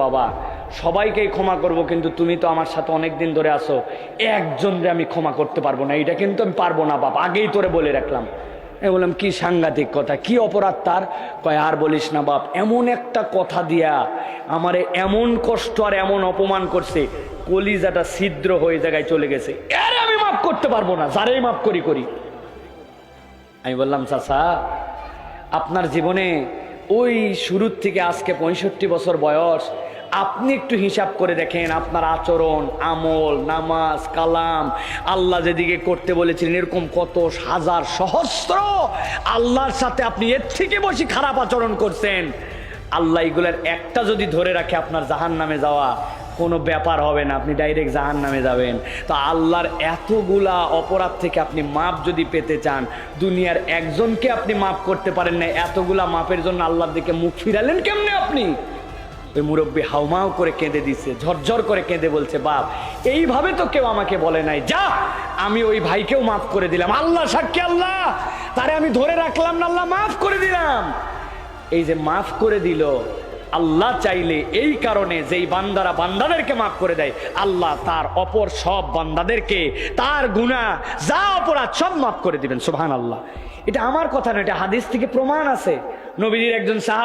বাবা সবাইকেই ক্ষমা করব, কিন্তু তুমি তো আমার সাথে অনেক দিন ধরে আসো, একজনরে আমি ক্ষমা করতে পারবো না, এটা কিন্তু আমি পারবো না বাপ, আগেই তোরে বলে রাখলাম। আমি বললাম কি সাংঘাতিক কথা, কি অপরাধ তার? কয় আর বলিস না বাপ, এমন একটা কথা দিয়া আমারে এমন কষ্ট আর এমন অপমান করছে, কলিজাটা ছিদ্র হয়ে জায়গায় চলে গেছে, এর আমি মাফ করতে পারবো না, যারাই মাফ করি করি। আমি বললাম চাচা, আপনার জীবনে ওই শুরুর থেকে আজকে 65 বছর বয়স, আপনি একটু হিসাব করে দেখেন আপনার আচরণ, আমল, নামাজ, কালাম, আল্লাহ যেদিকে করতে বলেছিলেন এরকম কত হাজার সহস্র আল্লাহর সাথে আপনি এর থেকে বেশি খারাপ আচরণ করছেন। আল্লাহ এগুলার একটা যদি ধরে রাখে আপনার জাহান্নামে যাওয়া কোনো ব্যাপার হবে না, আপনি ডাইরেক্ট জাহান্নামে যাবেন। তো আল্লাহর এতগুলা অপরাধ থেকে আপনি মাপ যদি পেতে চান, দুনিয়ার একজনকে আপনি মাপ করতে পারেন না, এতগুলা মাপের জন্য আল্লাহর দিকে মুখ ফিরালেন কেমনে আপনি? ওই মুরব্বী হাউমাউ করে কেঁদে দিচ্ছে, ঝরঝর করে কেঁদে বলছে, বাপ এইভাবে তো কেউ আমাকে বলে নাই, যা আমি ওই ভাইকেও মাফ করে দিলাম, আল্লাহ সাক্ষী, আল্লাহ তারে আমি ধরে রাখলাম না, আল্লাহ মাফ করে দিলাম। এই যে মাফ করে দিল, আল্লাহ চাইলে এই কারণে যেই বান্দারা বান্দাদেরকে মাফ করে দেয়, আল্লাহ তার অপর সব বান্দাদেরকে তার গুনাহ যা অপরাধ সব মাফ করে দিবেন। সুবহানাল্লাহ। এটা আমার কথা না, এটা হাদিস থেকে প্রমাণ আছে। নবীজির একজন সাহাবী